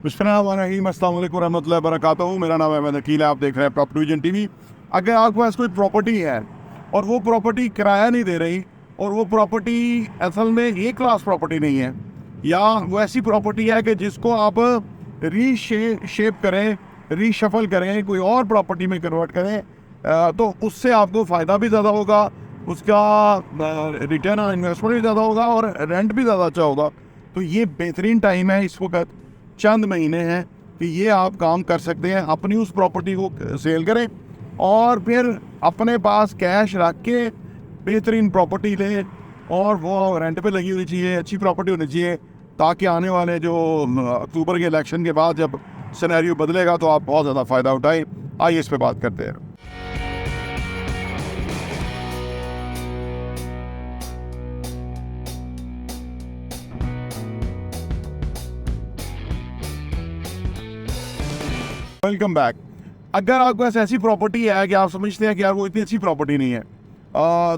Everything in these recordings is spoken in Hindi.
बिस्मिल्लाहिर्रहमानिर्रहीम, अस्सलाम वालेकुम रहमतुल्लाहि वबरकातुहू। मेरा नाम अहमद अकील है, आप देख रहे हैं प्रॉपर्टी विजन टीवी। अगर आपके पास कोई प्रॉपर्टी है और वो प्रॉपर्टी किराया नहीं दे रही और वो प्रॉपर्टी असल में ए क्लास प्रॉपर्टी नहीं है, या वो ऐसी प्रॉपर्टी है कि जिसको आप रीशेप करें, रीशफल करें, कोई और प्रॉपर्टी में कन्वर्ट करें, तो उससे आपको फ़ायदा भी ज़्यादा होगा, उसका रिटर्न ऑन इन्वेस्टमेंट भी ज़्यादा होगा और रेंट भी ज़्यादा अच्छा होगा। तो ये बेहतरीन टाइम है, इस वक्त चंद महीने हैं कि ये आप काम कर सकते हैं। अपनी उस प्रॉपर्टी को सेल करें और फिर अपने पास कैश रख के बेहतरीन प्रॉपर्टी लें, और वो रेंट पे लगी होनी चाहिए, अच्छी प्रॉपर्टी होनी चाहिए, ताकि आने वाले जो अक्टूबर के इलेक्शन के बाद जब सिनेरियो बदलेगा तो आप बहुत ज़्यादा फ़ायदा उठाएं। आइए इस पे बात करते हैं। Welcome back. अगर आपके पास ऐसी प्रॉपर्टी है कि आप समझते हैं कि यार वो इतनी अच्छी प्रॉपर्टी नहीं है,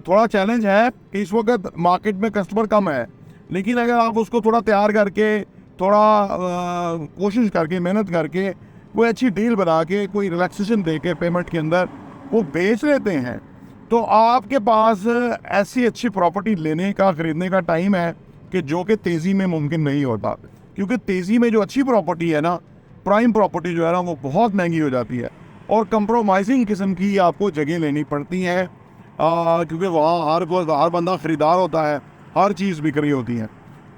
थोड़ा चैलेंज है कि इस वक्त मार्केट में कस्टमर कम है, लेकिन अगर आप उसको थोड़ा तैयार करके, थोड़ा कोशिश करके, मेहनत करके, कोई अच्छी डील बना के, कोई रिलैक्सेशन दे के पेमेंट के अंदर वो बेच लेते हैं, तो आपके पास ऐसी अच्छी प्रॉपर्टी लेने का, ख़रीदने का टाइम है कि जो कि तेज़ी में मुमकिन नहीं होता। क्योंकि तेज़ी में जो अच्छी प्रॉपर्टी है ना, प्राइम प्रॉपर्टी जो है ना, वो बहुत महंगी हो जाती है और कंप्रोमाइजिंग किस्म की आपको जगह लेनी पड़ती है, क्योंकि वहाँ हर बंदा ख़रीदार होता है, हर चीज़ बिक रही होती है।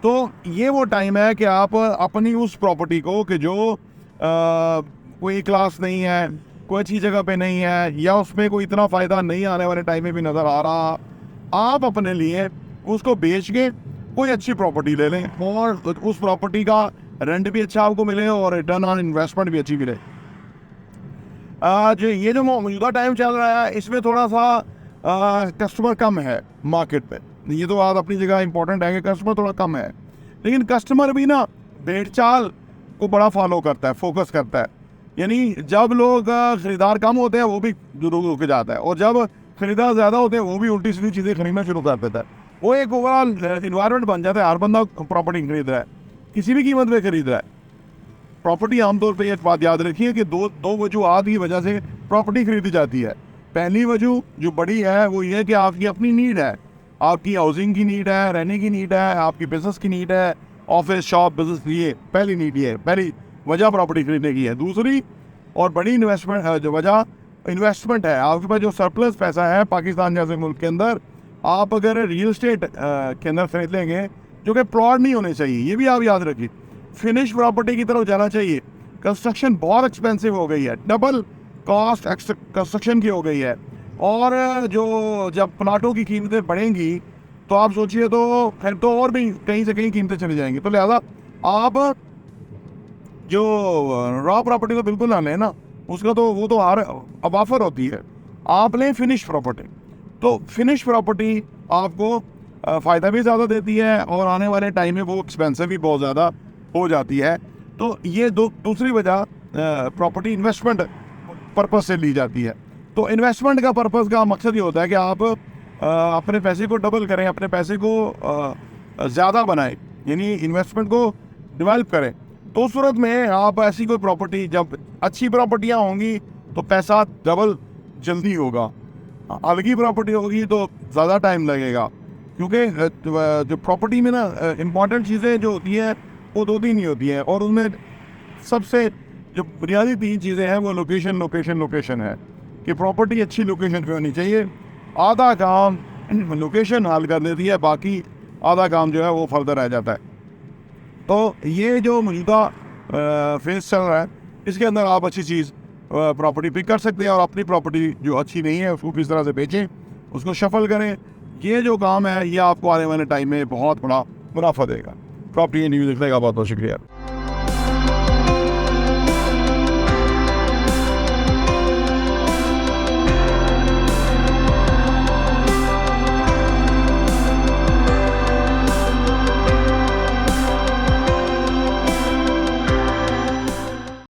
तो ये वो टाइम है कि आप अपनी उस प्रॉपर्टी को कि जो कोई क्लास नहीं है, कोई अच्छी जगह पे नहीं है, या उसमें कोई इतना फ़ायदा नहीं आने वाले टाइम में भी नज़र आ रहा, आप अपने लिए उसको बेच के कोई अच्छी प्रॉपर्टी ले लें और उस प्रॉपर्टी का रेंट भी अच्छा आपको मिले और रिटर्न ऑन इन्वेस्टमेंट भी अच्छी मिले। आज ये जो मौजूदा टाइम चल रहा है, इसमें थोड़ा सा कस्टमर कम है मार्केट पे। ये तो बात अपनी जगह इंपॉर्टेंट है कि कस्टमर थोड़ा कम है, लेकिन कस्टमर भी ना भेड़ चाल को बड़ा फॉलो करता है, फोकस करता है। यानी जब लोग ख़रीदार कम होते हैं वो भी रुक जाता है, और जब ख़रीदार ज़्यादा होते हैं वो भी उल्टी सीधी चीज़ें खरीदना शुरू कर देता है। वो एक ओवरऑल इन्वायरमेंट बन जाता है, हर बंदा प्रॉपर्टी खरीद रहा है, किसी भी कीमत पे खरीद रहा है प्रॉपर्टी। आमतौर पे एक बात याद रखिए कि दो वजूहात की वजह से प्रॉपर्टी खरीदी जाती है। पहली वजह जो बड़ी है वो ये है कि आपकी अपनी नीड है, आपकी हाउसिंग की नीड है, रहने की नीड है, आपकी बिजनेस की नीड है, ऑफिस शॉप बिजनेस, ये पहली नीड, ये पहली वजह प्रॉपर्टी खरीदने की है। दूसरी और बड़ी इन्वेस्टमेंट जो वजह इन्वेस्टमेंट है, आपके पास जो सरप्लस पैसा है पाकिस्तान जैसे मुल्क के अंदर, आप अगर रियल स्टेट के अंदर खरीद लेंगे, जो कि प्लॉट नहीं होने चाहिए, ये भी आप याद रखिए, फिनिश प्रॉपर्टी की तरफ जाना चाहिए। कंस्ट्रक्शन बहुत एक्सपेंसिव हो गई है, डबल कॉस्ट कंस्ट्रक्शन की हो गई है, और जो जब प्लाटों की कीमतें बढ़ेंगी तो आप सोचिए तो फिर तो और भी कहीं से कहीं कीमतें चली जाएंगी। तो लिहाजा आप जो रॉ प्रॉपर्टी तो बिल्कुल ना लें ना, उसका तो वो तो हर अब ऑफर होती है, आप लें फिनिश प्रॉपर्टी। तो फिनिश प्रॉपर्टी आपको फ़ायदा भी ज़्यादा देती है और आने वाले टाइम में वो एक्सपेंसिव भी बहुत ज़्यादा हो जाती है। तो ये दूसरी वजह प्रॉपर्टी इन्वेस्टमेंट पर्पस से ली जाती है। तो इन्वेस्टमेंट का पर्पस का मकसद ये होता है कि आप अपने पैसे को डबल करें, अपने पैसे को ज़्यादा बनाएं, यानी इन्वेस्टमेंट को डेवलप करें। तो उस सूरत में आप ऐसी कोई प्रॉपर्टी, जब अच्छी प्रॉपर्टियाँ होंगी तो पैसा डबल जल्दी होगा, अलगी प्रॉपर्टी होगी तो ज़्यादा टाइम लगेगा। क्योंकि जो प्रॉपर्टी में ना इम्पॉर्टेंट चीज़ें जो होती हैं वो दो तीन ही होती हैं, और उनमें सबसे जो बुनियादी तीन चीज़ें हैं वो लोकेशन लोकेशन लोकेशन है, कि प्रॉपर्टी अच्छी लोकेशन पे होनी चाहिए। आधा काम लोकेशन हल कर देती है, बाकी आधा काम जो है वो फर्दर रह जाता है। तो ये जो मौजूदा फेस चल रहा है, इसके अंदर आप अच्छी चीज़ प्रॉपर्टी पिक कर सकते हैं, और अपनी प्रॉपर्टी जो अच्छी नहीं है उसको किस तरह से बेचें, उसको शफल करें। ये जो काम है ये आपको आने वाले टाइम में बहुत बड़ा मुनाफा देगा। प्रॉपर्टी न्यूज़ देखने का बहुत बहुत शुक्रिया।